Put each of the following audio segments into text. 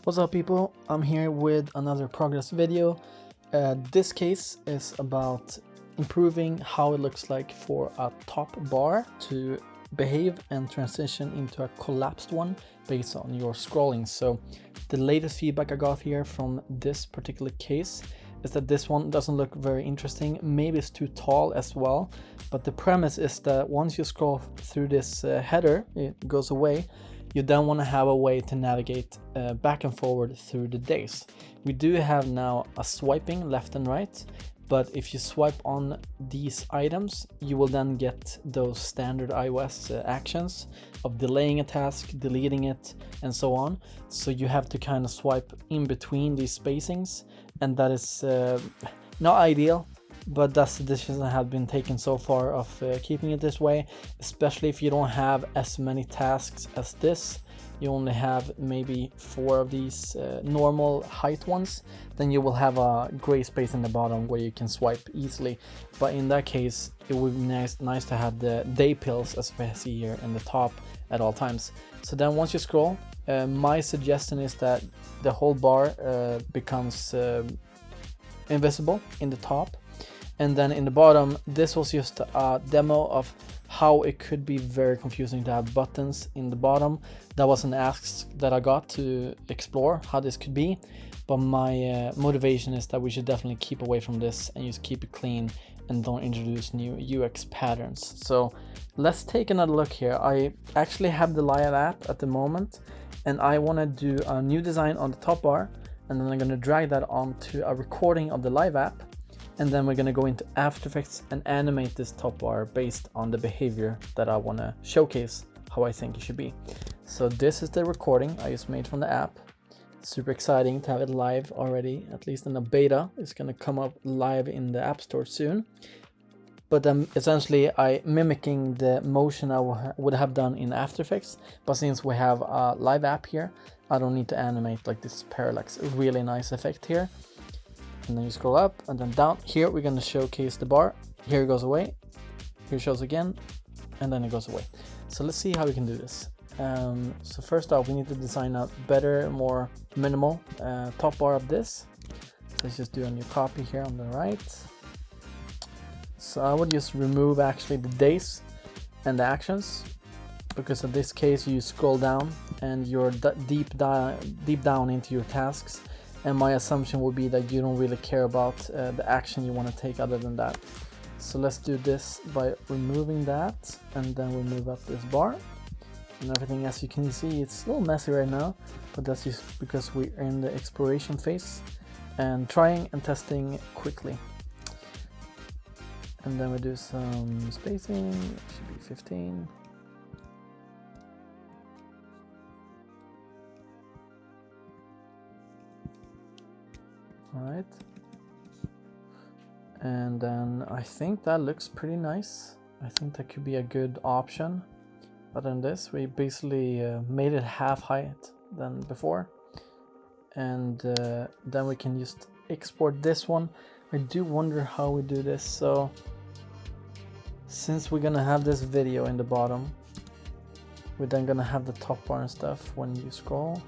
What's up, people? I'm here with another progress video. This case is about improving how it looks like for a top bar to behave and transition into a collapsed one based on your scrolling. So the latest feedback I got here from this particular case is that this one doesn't look very interesting. Maybe it's too tall as well, but the premise is that once you scroll through this header, it goes away. You then want to have a way to navigate back and forward through the days. We do have now a swiping left and right, but if you swipe on these items, you will then get those standard iOS actions of delaying a task, deleting it, and so on. So you have to kind of swipe in between these spacings, and that is not ideal. But that's the decision that have been taken so far of keeping it this way, especially if you don't have as many tasks as this. You only have maybe 4 of these normal height ones, then you will have a gray space in the bottom where you can swipe easily. But in that case, it would be nice to have the day pills, as we see here, in the top at all times. So then once you scroll, my suggestion is that the whole bar becomes invisible in the top. And then in the bottom, this was just a demo of how it could be very confusing to have buttons in the bottom. That was an ask that I got to explore how this could be. But my motivation is that we should definitely keep away from this and just keep it clean and don't introduce new UX patterns. So let's take another look here. I actually have the live app at the moment, and I want to do a new design on the top bar. And then I'm going to drag that onto a recording of the live app. And then we're going to go into After Effects and animate this top bar based on the behavior that I want to showcase how I think it should be. So this is the recording I just made from the app. Super exciting to have it live already, at least in the beta. It's going to come up live in the App Store soon. But then essentially I mimicking the motion I would have done in After Effects. But since we have a live app here, I don't need to animate like this parallax. A really nice effect here. And then you scroll up and then down. Here we're going to showcase the bar. Here it goes away. Here it shows again, and then it goes away. So let's see how we can do this. So first off, we need to design a better, more minimal top bar of this. So let's just do a new copy here on the right. So I would just remove actually the days and the actions, because in this case you scroll down and you're deep down into your tasks. And my assumption would be that you don't really care about the action you want to take other than that. So let's do this by removing that, and then we'll move up this bar. And everything, as you can see, it's a little messy right now, but that's just because we're in the exploration phase and trying and testing quickly. And then we do some spacing, it should be 15. Alright, and then I think that looks pretty nice. I think that could be a good option. Other than this, we basically made it half height than before. And then we can just export this one. I do wonder how we do this. So since we're gonna have this video in the bottom, we're then gonna have the top bar and stuff when you scroll.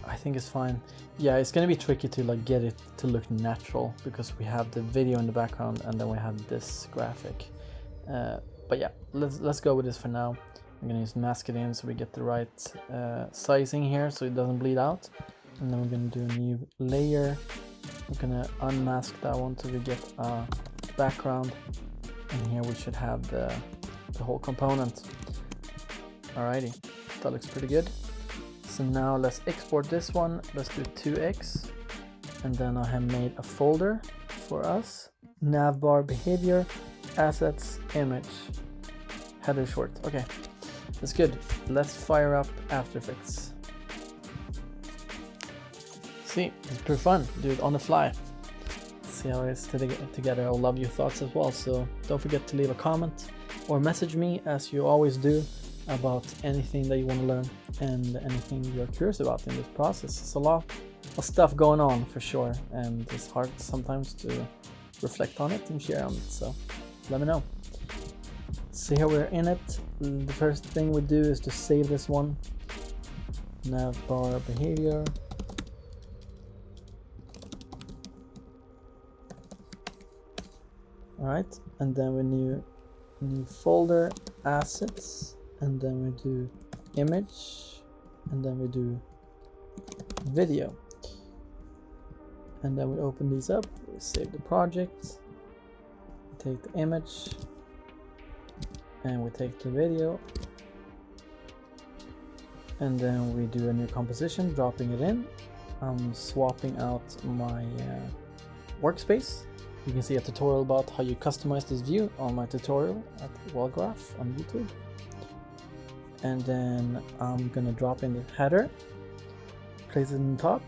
I think it's fine. Yeah, it's gonna be tricky to like get it to look natural because we have the video in the background and then we have this graphic. But yeah, let's go with this for now. I'm gonna just mask it in so we get the right sizing here so it doesn't bleed out. And then we're gonna do a new layer. We're gonna unmask that one so we get a background. And here we should have the whole component. Alrighty, that looks pretty good. So now let's export this one. Let's do 2x, and then I have made a folder for us. Navbar behavior, assets, image, header short. Okay, that's good. Let's fire up After Effects. See, it's pretty fun, dude, on the fly. See how it's together. I'll love your thoughts as well. So don't forget to leave a comment or message me, as you always do, about anything that you want to learn and anything you're curious about in this process. It's a lot of stuff going on for sure, and it's hard sometimes to reflect on it and share on it, so let me know. So here we're in it. The first thing we do is to save this one navbar behavior. All right, and then we new folder, assets, and then we do image, and then we do video, and then we open these up, we save the project, we take the image, and we take the video, and then we do a new composition, dropping it in. I'm swapping out my workspace. You can see a tutorial about how you customize this view on my tutorial at Wallgraph on YouTube. And then I'm gonna drop in the header, place it on top.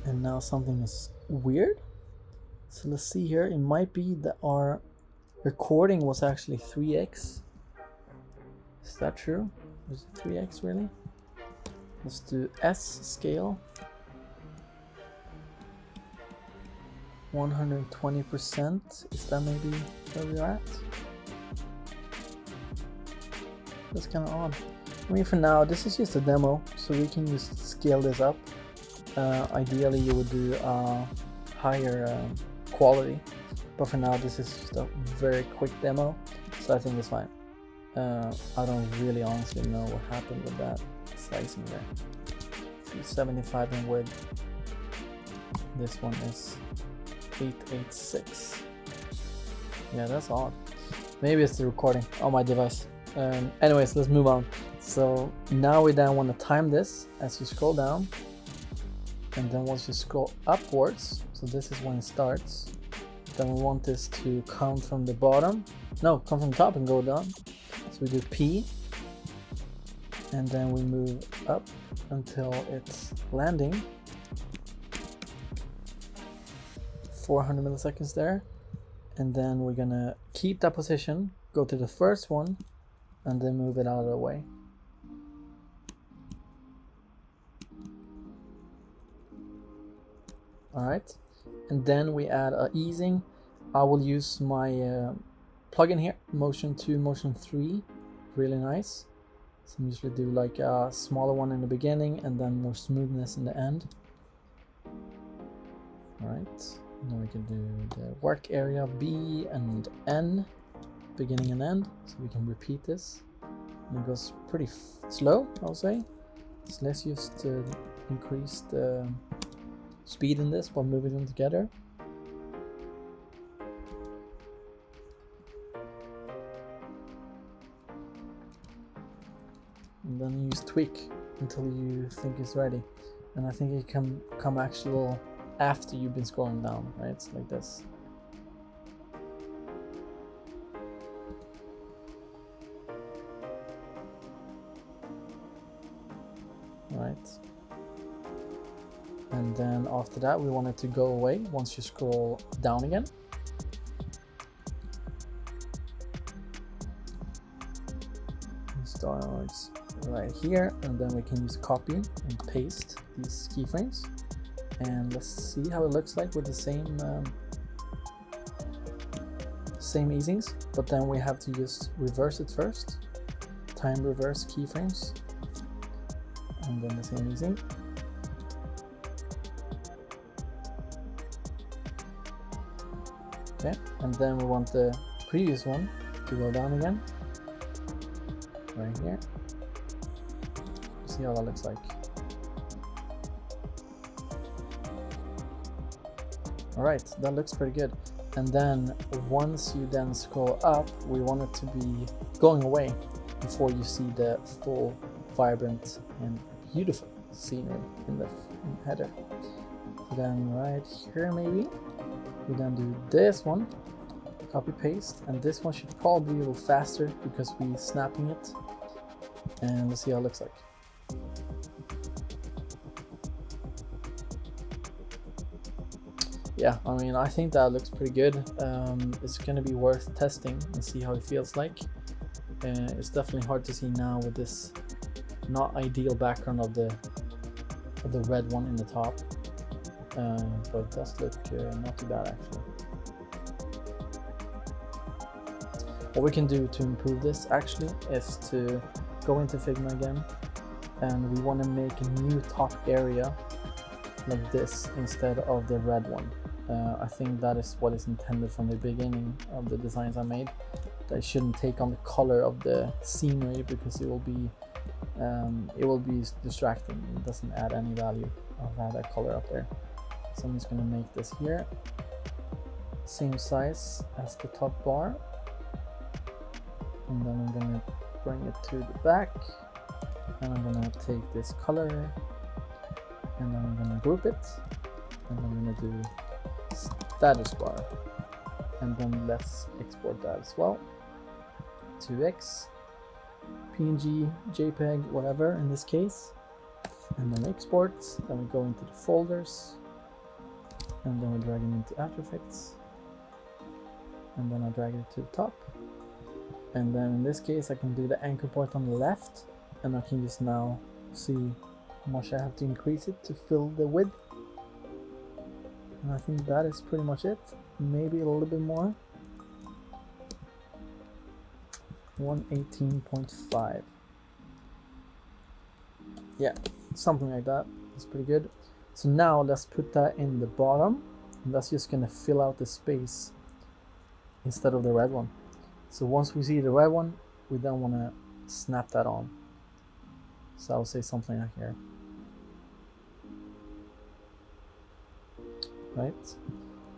And now something is weird. So let's see here. It might be that our recording was actually 3x. Is that true? Is it 3x really? Let's do S scale. 120%. Is that maybe where we're at? That's kind of odd. I mean, for now, this is just a demo, so we can just scale this up. Ideally, you would do higher quality, but for now, this is just a very quick demo, so I think it's fine. I don't really honestly know what happened with that slicing there. 375 in width. This one is 886. Yeah, that's odd. Maybe it's the recording on my device. Anyways, let's move on. So now we then want to time this as you scroll down, and then once you scroll upwards, so this is when it starts, then we want this to come from the bottom, no, come from the top and go down. So we do P, and then we move up until it's landing. 400 milliseconds there, and then we're gonna keep that position, go to the first one, and then move it out of the way. All right, and then we add a easing. I will use my plugin here, Motion 2, Motion 3, really nice. So I usually do like a smaller one in the beginning and then more smoothness in the end. All right. Then we can do the work area B and N, beginning and end, so we can repeat this. And it goes pretty slow, I'll say. So let's just increase the speed in this while moving them together. And then use tweak until you think it's ready. And I think it can come actual after you've been scrolling down, right? Like this. Right. And then after that, we want it to go away once you scroll down again. It starts right here, and then we can use copy and paste these keyframes. And let's see how it looks like with the same easings, but then we have to just reverse it first. Time reverse keyframes, and then the same easing. Okay, and then we want the previous one to go down again, right here. See how that looks like. All right, that looks pretty good. And then once you then scroll up, we want it to be going away before you see the full vibrant and beautiful scenery in the header. So then right here maybe, we then do this one, copy paste, and this one should probably be a little faster because we're snapping it. And let's see how it looks like. Yeah, I mean, I think that looks pretty good. It's gonna be worth testing and see how it feels like. It's definitely hard to see now with this not ideal background of the red one in the top, but it does look not too bad actually. What we can do to improve this actually is to go into Figma again, and we want to make a new top area like this instead of the red one. I think that is what is intended from the beginning of the designs I made. That it shouldn't take on the color of the scenery, because it will be distracting. It doesn't add any value of that color up there. So I'm just going to make this here same size as the top bar, and then I'm going to bring it to the back, and I'm going to take this color and then I'm going to group it, and I'm going to do status bar, and then let's export that as well to X, PNG, JPEG, whatever in this case, and then export. Then we go into the folders, and then we drag it into After Effects, and then I drag it to the top, and then in this case I can do the anchor point on the left, and I can just now see how much I have to increase it to fill the width. And I think that is pretty much it. Maybe a little bit more. 118.5. Yeah, something like that. That's pretty good. So now let's put that in the bottom, and that's just gonna fill out the space instead of the red one. So once we see the red one, we then want to snap that on. So I'll say something like here. Right,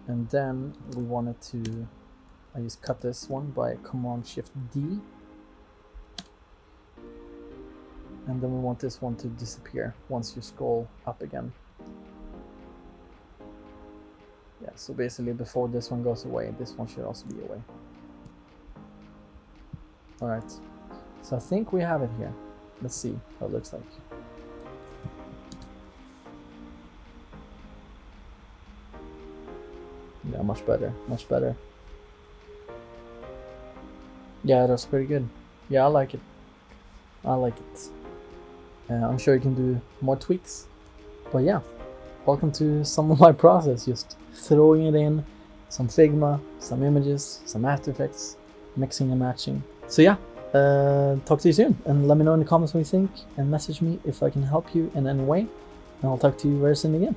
and then we wanted to, I just cut this one by Command Shift D, and then we want this one to disappear once you scroll up again. Yeah, so basically before this one goes away, this one should also be away. Alright, so I think we have it here. Let's see how it looks like. Yeah, much better, much better. Yeah, that's pretty good. Yeah, I like it. I like it. I'm sure you can do more tweaks. But yeah, welcome to some of my process. Just throwing it in, some Figma, some images, some After Effects, mixing and matching. So yeah, talk to you soon, and let me know in the comments what you think, and message me if I can help you in any way, and I'll talk to you very soon again.